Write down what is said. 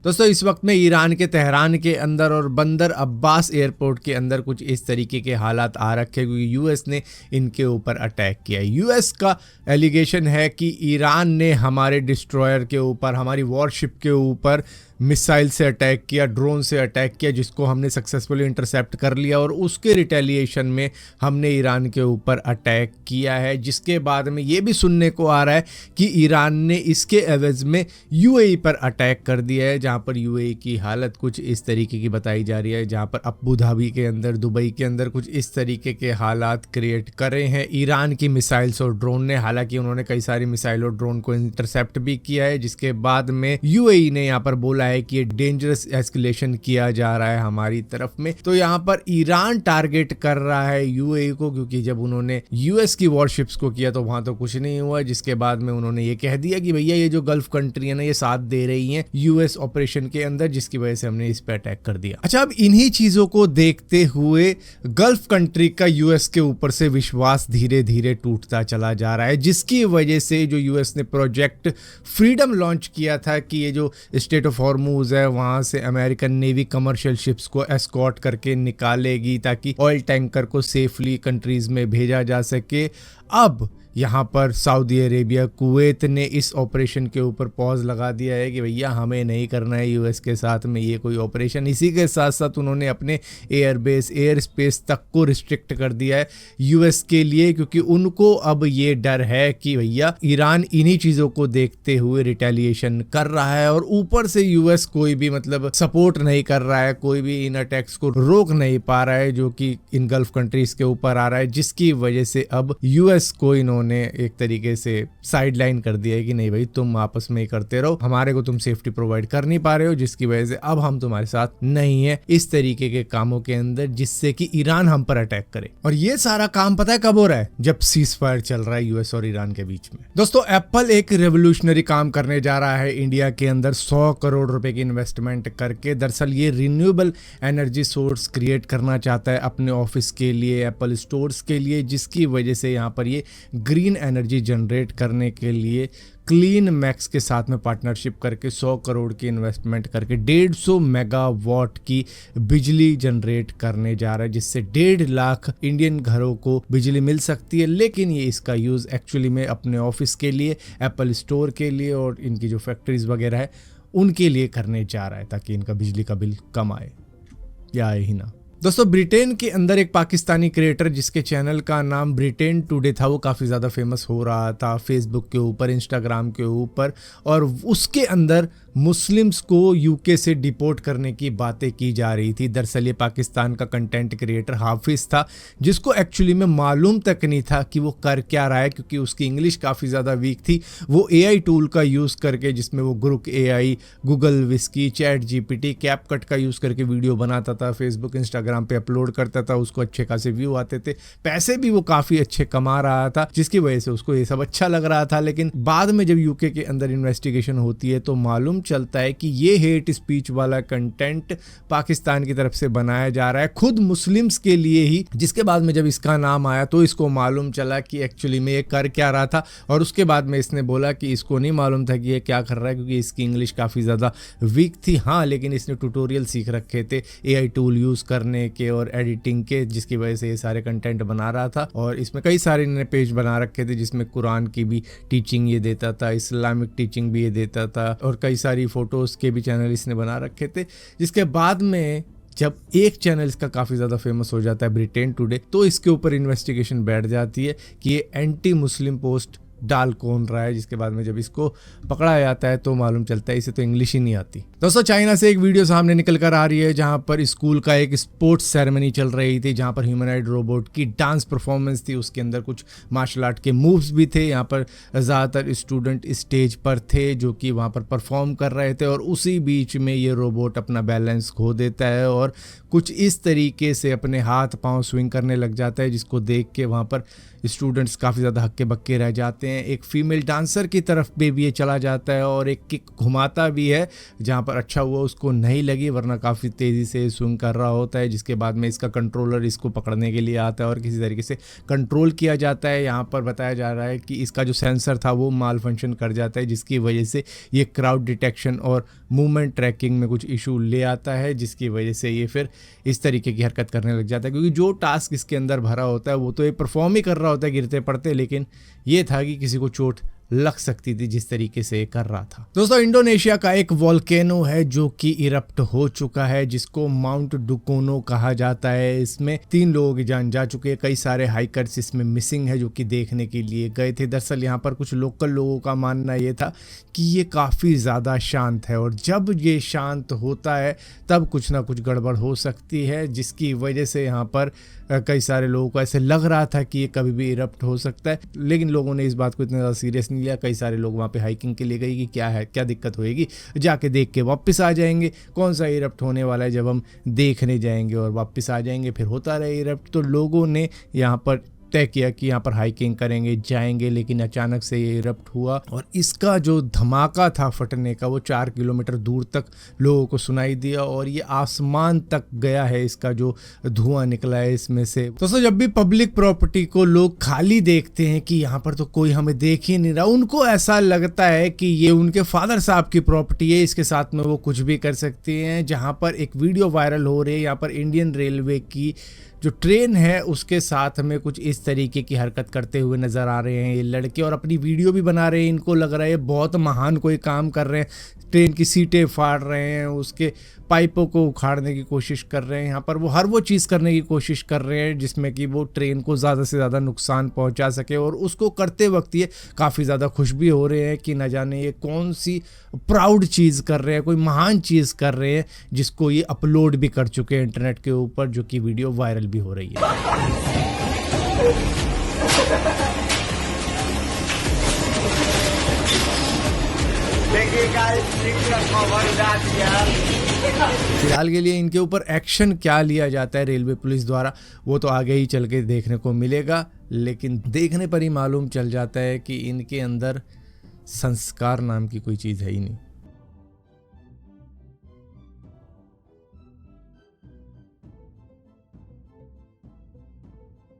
दोस्तों इस वक्त में ईरान के तेहरान के अंदर और बंदर अब्बास एयरपोर्ट के अंदर कुछ इस तरीके के हालात आ रखे क्योंकि यूएस ने इनके ऊपर अटैक किया। यूएस का एलिगेशन है कि ईरान ने हमारे डिस्ट्रॉयर के ऊपर, हमारी वॉरशिप के ऊपर मिसाइल से अटैक किया, ड्रोन से अटैक किया, जिसको हमने सक्सेसफुली इंटरसेप्ट कर लिया और उसके रिटेलिएशन में हमने ईरान के ऊपर अटैक किया है। जिसके बाद में ये भी सुनने को आ रहा है कि ईरान ने इसके एवज में यूएई पर अटैक कर दिया है, जहाँ पर यूएई की हालत कुछ इस तरीके की बताई जा रही है, जहाँ पर अबू धाबी के अंदर, दुबई के अंदर कुछ इस तरीके के हालात क्रिएट कर रहे हैं ईरान की मिसाइल्स और ड्रोन ने। हालांकि उन्होंने कई सारी मिसाइल और ड्रोन को इंटरसेप्ट भी किया है, जिसके बाद में यूएई ने यहाँ पर बोला है कि ये डेंजरस एस्केलेशन किया जा रहा है हमारी तरफ में। तो यहाँ पर ईरान टारगेट कर रहा है यूएई को, क्योंकि जब उन्होंने यूएस की वॉरशिप्स को किया तो वहां तो कुछ नहीं हुआ। जिसके बाद में उन्होंने ये कह दिया कि भैया ये जो गल्फ कंट्री है ना, ये साथ दे रही हैं यूएस ऑपरेशन के अंदर, जिसकी वजह से हमने इस पे अटैक कर दिया। अच्छा, अब इन्हीं चीजों को देखते हुए गल्फ कंट्री का यूएस के ऊपर से विश्वास धीरे धीरे टूटता चला जा रहा है, जिसकी वजह से जो यूएस ने प्रोजेक्ट फ्रीडम लॉन्च किया था कि ये जो स्टेट ऑफ हॉर्मूज है वहां से अमेरिकन नेवी कमर्शियल शिप्स को एस्कॉर्ट करके निकालेगी ताकि ऑयल टैंकर को सेफली कंट्रीज में भेजा जा सके। अब यहाँ पर सऊदी अरेबिया, कुवैत ने इस ऑपरेशन के ऊपर पॉज लगा दिया है कि भैया हमें नहीं करना है यूएस के साथ में ये कोई ऑपरेशन। इसी के साथ साथ उन्होंने अपने एयरबेस, एयर स्पेस तक को रिस्ट्रिक्ट कर दिया है यूएस के लिए, क्योंकि उनको अब ये डर है कि भैया ईरान इन्हीं चीज़ों को देखते हुए रिटेलिएशन कर रहा है और ऊपर से यूएस कोई भी मतलब सपोर्ट नहीं कर रहा है, कोई भी इन अटैक्स को रोक नहीं पा रहा है जो कि इन गल्फ कंट्रीज के ऊपर आ रहा है, जिसकी वजह से अब यूएस को इन्होंने एक तरीके से साइडलाइन कर दिया है कि नहीं भाई तुम आपस में ही करते रहो, हमारे को तुम सेफ्टी प्रोवाइड कर नहीं पा रहे हो, जिसकी वजह से अब हम तुम्हारे साथ नहीं है इस तरीके के कामों के अंदर, जिससे कि ईरान हम पर अटैक करे। और ये सारा काम पता है कब हो रहा है? जब सीज फायर चल रहा है यूएस और ईरान के बीच में। दोस्तों एप्पल एक रेवोल्यूशनरी काम करने जा रहा है इंडिया के अंदर 100 करोड़ रुपए की इन्वेस्टमेंट करके। दरअसल ये रिन्यूएबल एनर्जी सोर्स क्रिएट करना चाहता है अपने ऑफिस के लिए, एप्पल स्टोर्स के लिए, जिसकी वजह से यहाँ पर ये ग्रीन एनर्जी जनरेट करने के लिए क्लीन मैक्स के साथ में पार्टनरशिप करके 100 करोड़ की इन्वेस्टमेंट करके 150 मेगावाट की बिजली जनरेट करने जा रहा है, जिससे 1.5 लाख इंडियन घरों को बिजली मिल सकती है। लेकिन ये इसका यूज़ एक्चुअली में अपने ऑफिस के लिए, एप्पल स्टोर के लिए और इनकी जो फैक्ट्रीज वगैरह है उनके लिए करने जा रहा है, ताकि इनका बिजली का बिल कम आए या आए ही ना। दोस्तों ब्रिटेन के अंदर एक पाकिस्तानी क्रिएटर जिसके चैनल का नाम ब्रिटेन टुडे था, वो काफ़ी ज़्यादा फेमस हो रहा था फेसबुक के ऊपर, इंस्टाग्राम के ऊपर, और उसके अंदर मुस्लिम्स को यूके से डिपोर्ट करने की बातें की जा रही थी। दरअसल ये पाकिस्तान का कंटेंट क्रिएटर हाफिज़ था, जिसको एक्चुअली में मालूम तक नहीं था कि वो कर क्या रहा है, क्योंकि उसकी इंग्लिश काफ़ी ज़्यादा वीक थी। वो एआई टूल का यूज़ करके, जिसमें वो Grok AI, Google Whisk, chat GPT, CapCut का यूज़ करके वीडियो बनाता था, फेसबुक इंस्टाग्राम पे अपलोड करता था, उसको अच्छे खासे व्यू आते थे, पैसे भी वो काफ़ी अच्छे कमा रहा था, जिसकी वजह से उसको ये सब अच्छा लग रहा था। लेकिन बाद में जब यूके के अंदर इन्वेस्टिगेशन होती है तो मालूम चलता है कि ये हेट स्पीच वाला कंटेंट पाकिस्तान की तरफ से बनाया जा रहा है खुद मुस्लिम्स के लिए ही। जिसके बाद में जब इसका नाम आया तो इसको मालूम चला कि एक्चुअली में ये कर क्या रहा था, और उसके बाद में इसने बोला कि इसको नहीं मालूम था कि ये क्या कर रहा है, क्योंकि इसकी इंग्लिश काफ़ी ज़्यादा वीक थी। हाँ, लेकिन इसने ट्यूटोरियल सीख रखे थे एआई टूल यूज़ करने के और एडिटिंग के, जिसकी वजह से ये सारे कंटेंट बना रहा था। और इसमें कई सारे इन्होंने पेज बना रखे थे, जिसमें कुरान की भी टीचिंग ये देता था, इस्लामिक टीचिंग भी ये देता था, और कई सारी फोटोज़ के भी चैनल इसने बना रखे थे। जिसके बाद में जब एक चैनल इसका काफ़ी ज़्यादा फेमस हो जाता है, ब्रिटेन टुडे, तो इसके ऊपर इन्वेस्टिगेशन बैठ जाती है कि ये एंटी मुस्लिम पोस्ट डाल कौन रहा है। जिसके बाद में जब इसको पकड़ा जाता है तो मालूम चलता है इसे तो इंग्लिश ही नहीं आती। दोस्तों चाइना से एक वीडियो सामने निकल कर आ रही है, जहां पर स्कूल का एक स्पोर्ट्स सेरेमनी चल रही थी, जहां पर ह्यूमनॉइड रोबोट की डांस परफॉर्मेंस थी, उसके अंदर कुछ मार्शल आर्ट के मूव्स भी थे। यहाँ पर ज़्यादातर स्टूडेंट स्टेज पर थे जो कि वहाँ पर परफॉर्म कर रहे थे, और उसी बीच में ये रोबोट अपना बैलेंस खो देता है और कुछ इस तरीके से अपने हाथ पांव स्विंग करने लग जाता है, जिसको देख के वहाँ पर स्टूडेंट्स काफ़ी ज़्यादा हक्के बक्के रह जाते जाते हैं, एक फीमेल डांसर की तरफ पे भी ये चला जाता है और एक किक घुमाता भी है जहाँ पर अच्छा हुआ उसको नहीं लगी, वरना काफ़ी तेज़ी से स्विंग कर रहा होता है, जिसके बाद में इसका कंट्रोलर इसको पकड़ने के लिए आता है और किसी तरीके से कंट्रोल किया जाता है। यहाँ पर बताया जा रहा है कि इसका जो सेंसर था वो माल फंक्शन कर जाता है, जिसकी वजह से ये क्राउड डिटेक्शन और मूवमेंट ट्रैकिंग में कुछ इशू ले आता है, जिसकी वजह से ये फिर इस तरीके की हरकत करने लग जाता है। क्योंकि जो टास्क इसके अंदर भरा होता है वो तो ये परफॉर्म ही कर रहा होता है गिरते पड़ते, लेकिन ये था कि किसी को चोट लग सकती थी जिस तरीके से कर रहा था। दोस्तों, इंडोनेशिया का एक वोल्केनो है जो कि इरप्ट हो चुका है, जिसको माउंट डुकोनो कहा जाता है। इसमें 3 लोगों की जान जा चुकी है। कई सारे हाइकर्स इसमें मिसिंग है जो कि देखने के लिए गए थे। दरअसल यहाँ पर कुछ लोकल लोगों का मानना ये था कि ये काफ़ी ज़्यादा शांत है और जब ये शांत होता है तब कुछ ना कुछ गड़बड़ हो सकती है, जिसकी वजह से यहाँ पर कई सारे लोगों को ऐसे लग रहा था कि ये कभी भी इरप्ट हो सकता है, लेकिन लोगों ने इस बात को इतना ज़्यादा सीरियस नहीं लिया। कई सारे लोग वहाँ पे हाइकिंग के लिए गए कि क्या है, क्या दिक्कत होएगी, जाके देख के वापस आ जाएंगे, कौन सा इरप्ट होने वाला है, जब हम देखने जाएंगे और वापस आ जाएंगे, फिर होता रहे इरप्ट। तो लोगों ने यहाँ पर तय किया कि यहाँ पर हाइकिंग करेंगे, जाएंगे, लेकिन अचानक से ये इरप्ट हुआ और इसका जो धमाका था फटने का वो 4 किलोमीटर दूर तक लोगों को सुनाई दिया और ये आसमान तक गया है, इसका जो धुआं निकला है इसमें से। दोस्तों, जब भी पब्लिक प्रॉपर्टी को लोग खाली देखते हैं कि यहाँ पर तो कोई हमें देख ही नहीं रहा, उनको ऐसा लगता है कि ये उनके फादर साहब की प्रॉपर्टी है, इसके साथ में वो कुछ भी कर सकते हैं। जहाँ पर एक वीडियो वायरल हो रही है, यहाँ पर इंडियन रेलवे की जो ट्रेन है उसके साथ में कुछ इस तरीके की हरकत करते हुए नज़र आ रहे हैं ये लड़के और अपनी वीडियो भी बना रहे हैं। इनको लग रहा है बहुत महान कोई काम कर रहे हैं, ट्रेन की सीटें फाड़ रहे हैं, उसके पाइपों को उखाड़ने की कोशिश कर रहे हैं। यहाँ पर वो हर वो चीज़ करने की कोशिश कर रहे हैं जिसमें कि वो ट्रेन को ज़्यादा से ज़्यादा नुकसान पहुँचा सके और उसको करते वक्त ये काफ़ी ज़्यादा खुश भी हो रहे हैं कि न जाने ये कौन सी प्राउड चीज़ कर रहे हैं, कोई महान चीज़ कर रहे हैं जिसको ये अपलोड भी कर चुके हैं इंटरनेट के ऊपर, जो कि वीडियो वायरल भी हो रही है। फिलहाल के लिए इनके ऊपर एक्शन क्या लिया जाता है रेलवे पुलिस द्वारा वो तो आगे ही चल के देखने को मिलेगा, लेकिन देखने पर ही मालूम चल जाता है कि इनके अंदर संस्कार नाम की कोई चीज़ है ही नहीं।